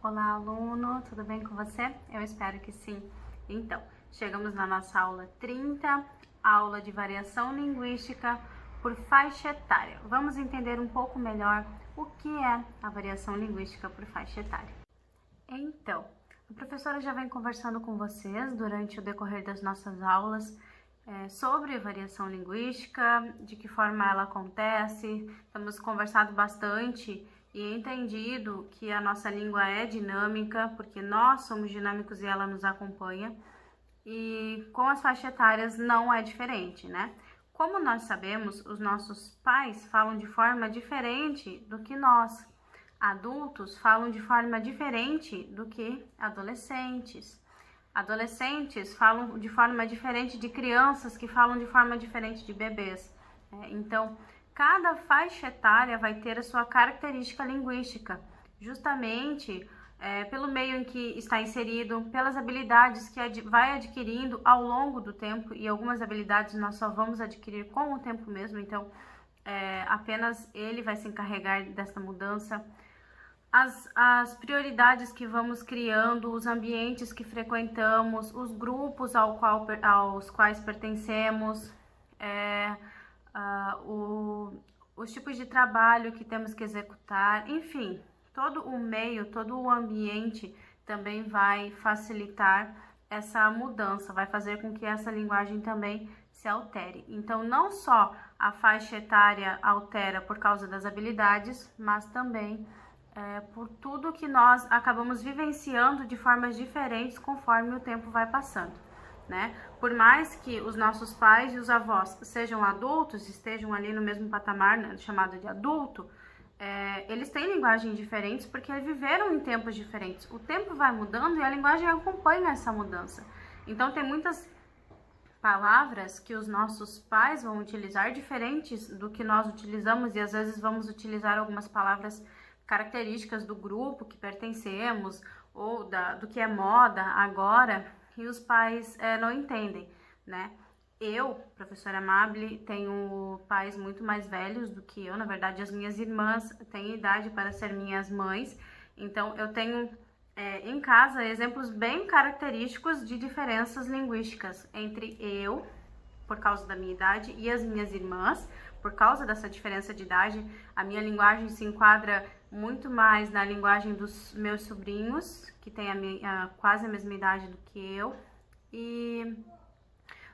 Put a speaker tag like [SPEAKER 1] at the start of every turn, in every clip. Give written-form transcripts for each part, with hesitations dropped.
[SPEAKER 1] Olá, aluno, tudo bem com você? Eu espero que sim. Então, chegamos na nossa aula 30, aula de variação linguística por faixa etária. Vamos entender um pouco melhor o que é a variação linguística por faixa etária. Então, a professora já vem conversando com vocês durante o decorrer das nossas aulas sobre variação linguística, de que forma ela acontece. Temos conversado bastante e entendido que a nossa língua é dinâmica, porque nós somos dinâmicos e ela nos acompanha. E com as faixas etárias não é diferente, né? Como nós sabemos, os nossos pais falam de forma diferente do que nós. Adultos falam de forma diferente do que adolescentes. Adolescentes falam de forma diferente de crianças que falam de forma diferente de bebês. Então, cada faixa etária vai ter a sua característica linguística, justamente pelo meio em que está inserido, pelas habilidades que vai adquirindo ao longo do tempo, e algumas habilidades nós só vamos adquirir com o tempo mesmo, então apenas ele vai se encarregar dessa mudança. As prioridades que vamos criando, os ambientes que frequentamos, os grupos aos quais pertencemos, os tipos de trabalho que temos que executar, enfim, todo o meio, todo o ambiente também vai facilitar essa mudança, vai fazer com que essa linguagem também se altere. Então, não só a faixa etária altera por causa das habilidades, mas também por tudo que nós acabamos vivenciando de formas diferentes conforme o tempo vai passando, né? Por mais que os nossos pais e os avós sejam adultos, estejam ali no mesmo patamar, né, chamado de adulto, eles têm linguagens diferentes porque eles viveram em tempos diferentes. O tempo vai mudando e a linguagem acompanha essa mudança. Então, tem muitas palavras que os nossos pais vão utilizar diferentes do que nós utilizamos, e às vezes vamos utilizar algumas palavras características do grupo que pertencemos ou do que é moda agora, e os pais não entendem, né? Eu, professora Amable, tenho pais muito mais velhos do que eu. Na verdade, as minhas irmãs têm idade para ser minhas mães, então eu tenho em casa exemplos bem característicos de diferenças linguísticas entre eu, por causa da minha idade, e as minhas irmãs, por causa dessa diferença de idade. A minha linguagem se enquadra muito mais na linguagem dos meus sobrinhos, que têm quase a mesma idade do que eu, e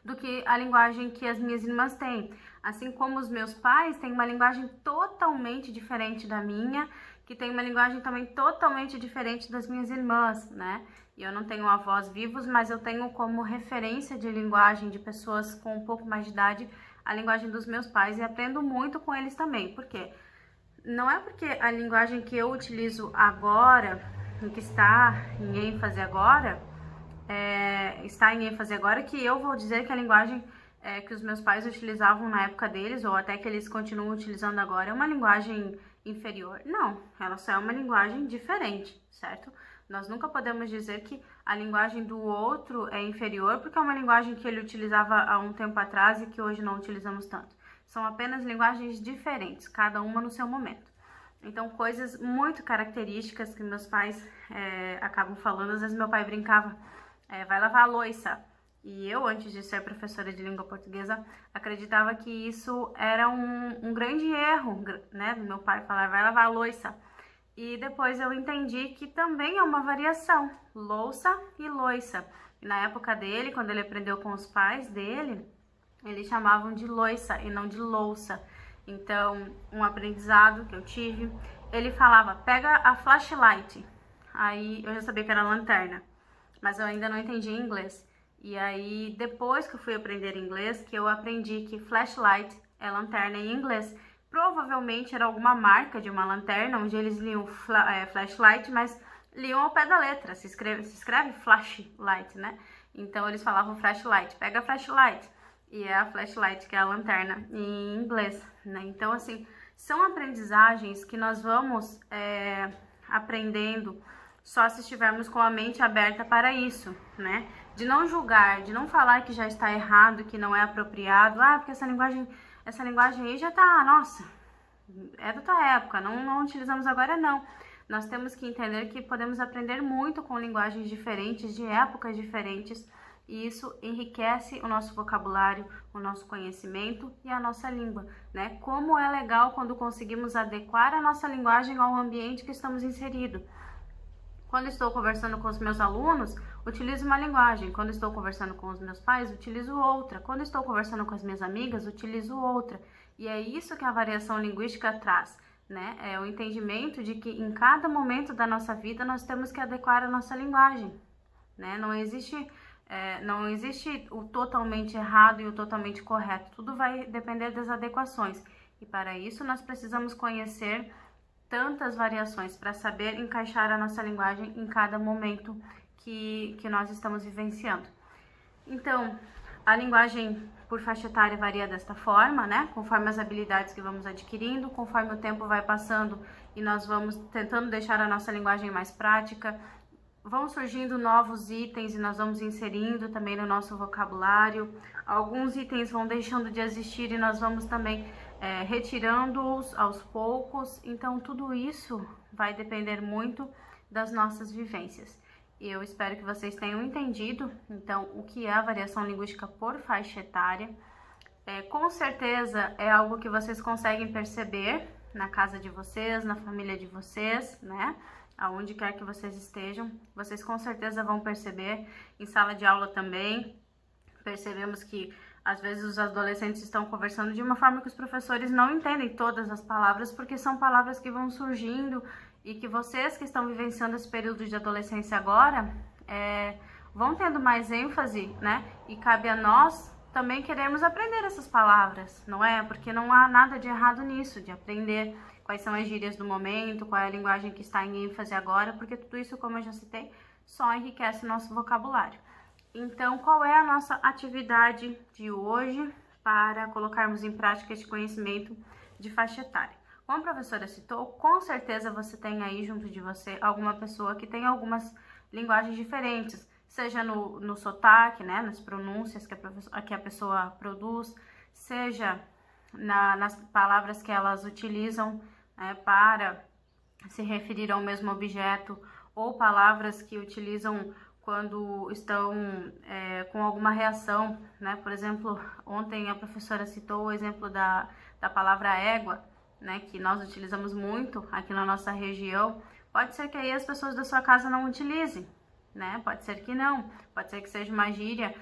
[SPEAKER 1] do que a linguagem que as minhas irmãs têm. Assim como os meus pais têm uma linguagem totalmente diferente da minha, que tem uma linguagem também totalmente diferente das minhas irmãs, né? E eu não tenho avós vivos, mas eu tenho como referência de linguagem de pessoas com um pouco mais de idade a linguagem dos meus pais, e aprendo muito com eles também. Por quê? Não é porque a linguagem que eu utilizo agora, que está em ênfase agora, que eu vou dizer que a linguagem que os meus pais utilizavam na época deles, ou até que eles continuam utilizando agora, é uma linguagem inferior. Não, ela só é uma linguagem diferente, certo? Nós nunca podemos dizer que a linguagem do outro é inferior porque é uma linguagem que ele utilizava há um tempo atrás e que hoje não utilizamos tanto. São apenas linguagens diferentes, cada uma no seu momento. Então, coisas muito características que meus pais acabam falando. Às vezes meu pai brincava, vai lavar a louça. E eu, antes de ser professora de língua portuguesa, acreditava que isso era um grande erro, né, do meu pai falar, vai lavar a louça. E depois eu entendi que também é uma variação, louça e loiça. E na época dele, quando ele aprendeu com os pais dele, eles chamavam de loiça e não de louça. Então, um aprendizado que eu tive, ele falava, pega a flashlight. Aí eu já sabia que era lanterna, mas eu ainda não entendi inglês. E aí, depois que eu fui aprender inglês, que eu aprendi que flashlight é lanterna em inglês. Provavelmente era alguma marca de uma lanterna, onde eles liam flashlight, mas liam ao pé da letra. Se escreve flashlight, né? Então, eles falavam flashlight, pega a flashlight. E é a flashlight, que é a lanterna, em inglês, né? Então, assim, são aprendizagens que nós vamos aprendendo só se estivermos com a mente aberta para isso, né? De não julgar, de não falar que já está errado, que não é apropriado. Porque essa linguagem aí já tá, nossa, é da tua época, não utilizamos agora não. nós temos que entender que podemos aprender muito com linguagens diferentes, de épocas diferentes, e isso enriquece o nosso vocabulário, o nosso conhecimento e a nossa língua, né? Como é legal quando conseguimos adequar a nossa linguagem ao ambiente que estamos inseridos. Quando estou conversando com os meus alunos, utilizo uma linguagem. Quando estou conversando com os meus pais, utilizo outra. Quando estou conversando com as minhas amigas, utilizo outra. E é isso que a variação linguística traz, né? É o entendimento de que em cada momento da nossa vida nós temos que adequar a nossa linguagem, né? Não existe o totalmente errado e o totalmente correto. Tudo vai depender das adequações. E para isso nós precisamos conhecer tantas variações para saber encaixar a nossa linguagem em cada momento que nós estamos vivenciando. Então, a linguagem por faixa etária varia desta forma, né? Conforme as habilidades que vamos adquirindo, conforme o tempo vai passando e nós vamos tentando deixar a nossa linguagem mais prática, vão surgindo novos itens e nós vamos inserindo também no nosso vocabulário. Alguns itens vão deixando de existir e nós vamos também retirando-os aos poucos. Então, tudo isso vai depender muito das nossas vivências. Eu espero que vocês tenham entendido, então, o que é a variação linguística por faixa etária. Com certeza é algo que vocês conseguem perceber na casa de vocês, na família de vocês, né? Aonde quer que vocês estejam, vocês com certeza vão perceber. Em sala de aula também, percebemos que às vezes os adolescentes estão conversando de uma forma que os professores não entendem todas as palavras, porque são palavras que vão surgindo e que vocês que estão vivenciando esse período de adolescência agora, vão tendo mais ênfase, né? E cabe a nós também queremos aprender essas palavras, não é? Porque não há nada de errado nisso, de aprender quais são as gírias do momento, qual é a linguagem que está em ênfase agora, porque tudo isso, como eu já citei, só enriquece o nosso vocabulário. Então, qual é a nossa atividade de hoje para colocarmos em prática este conhecimento de faixa etária? Como a professora citou, com certeza você tem aí junto de você alguma pessoa que tem algumas linguagens diferentes, seja no sotaque, né, nas pronúncias que a pessoa produz, seja nas palavras que elas utilizam para se referir ao mesmo objeto, ou palavras que utilizam quando estão com alguma reação, né? Por exemplo, ontem a professora citou o exemplo da palavra égua, né? Que nós utilizamos muito aqui na nossa região. Pode ser que aí as pessoas da sua casa não utilizem, né? Pode ser que não. Pode ser que seja uma gíria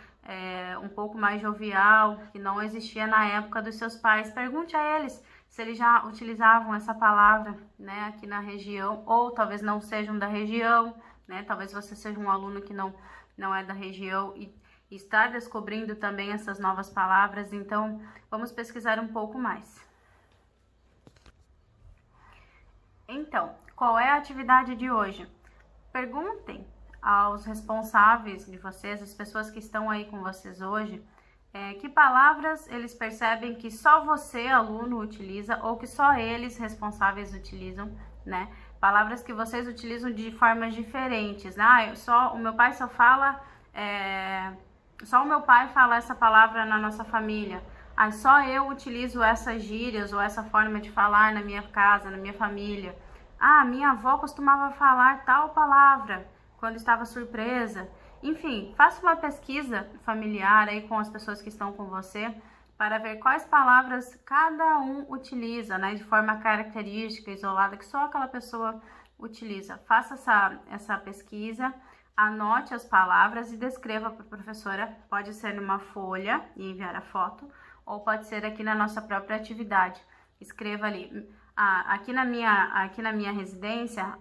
[SPEAKER 1] um pouco mais jovial, que não existia na época dos seus pais. Pergunte a eles se eles já utilizavam essa palavra, né? Aqui na região, ou talvez não sejam da região, né? Talvez você seja um aluno que não é da região e está descobrindo também essas novas palavras. Então, vamos pesquisar um pouco mais. Então, qual é a atividade de hoje? Perguntem aos responsáveis de vocês, as pessoas que estão aí com vocês hoje, que palavras eles percebem que só você, aluno, utiliza, ou que só eles, responsáveis, utilizam, né? Palavras que vocês utilizam de formas diferentes, né? Só o meu pai fala essa palavra na nossa família. Só eu utilizo essas gírias ou essa forma de falar na minha casa, na minha família. Minha avó costumava falar tal palavra quando estava surpresa. Enfim, faça uma pesquisa familiar aí com as pessoas que estão com você para ver quais palavras cada um utiliza, né, de forma característica, isolada, que só aquela pessoa utiliza. Faça essa pesquisa, anote as palavras e descreva para a professora. Pode ser numa folha e enviar a foto, ou pode ser aqui na nossa própria atividade. Escreva ali. Aqui na minha residência,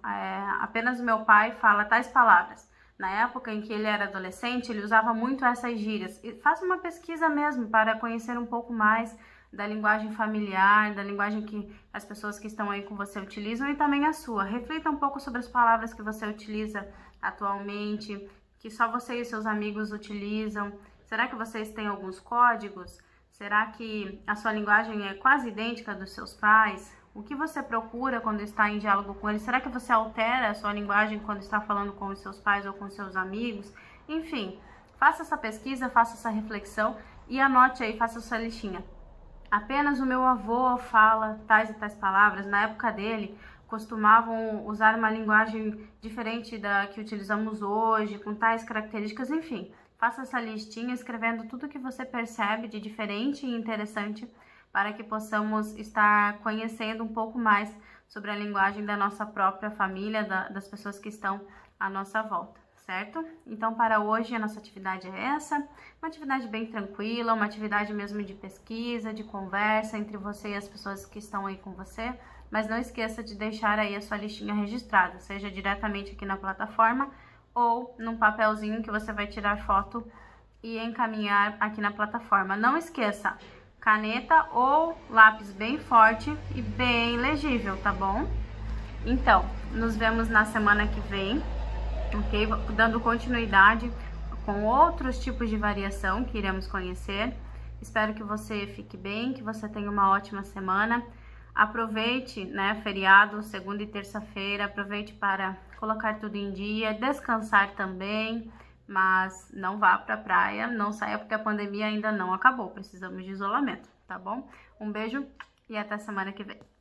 [SPEAKER 1] apenas o meu pai fala tais palavras. Na época em que ele era adolescente, ele usava muito essas gírias. E faça uma pesquisa mesmo para conhecer um pouco mais da linguagem familiar, da linguagem que as pessoas que estão aí com você utilizam e também a sua. Reflita um pouco sobre as palavras que você utiliza atualmente, que só você e seus amigos utilizam. Será que vocês têm alguns códigos? Será que a sua linguagem é quase idêntica dos seus pais? O que você procura quando está em diálogo com eles? Será que você altera a sua linguagem quando está falando com os seus pais ou com os seus amigos? Enfim, faça essa pesquisa, faça essa reflexão e anote aí, faça sua listinha. Apenas o meu avô fala tais e tais palavras. Na época dele, costumavam usar uma linguagem diferente da que utilizamos hoje, com tais características, enfim. Faça essa listinha escrevendo tudo que você percebe de diferente e interessante para que possamos estar conhecendo um pouco mais sobre a linguagem da nossa própria família, das pessoas que estão à nossa volta, certo? Então, para hoje, a nossa atividade é essa, uma atividade bem tranquila, uma atividade mesmo de pesquisa, de conversa entre você e as pessoas que estão aí com você, mas não esqueça de deixar aí a sua listinha registrada, seja diretamente aqui na plataforma ou num papelzinho que você vai tirar foto e encaminhar aqui na plataforma. Não esqueça, caneta ou lápis bem forte e bem legível, tá bom? Então, nos vemos na semana que vem, ok? Dando continuidade com outros tipos de variação que iremos conhecer. Espero que você fique bem, que você tenha uma ótima semana. Aproveite, né, feriado, segunda e terça-feira, aproveite para colocar tudo em dia, descansar também, mas não vá pra praia, não saia porque a pandemia ainda não acabou, precisamos de isolamento, tá bom? Um beijo e até semana que vem.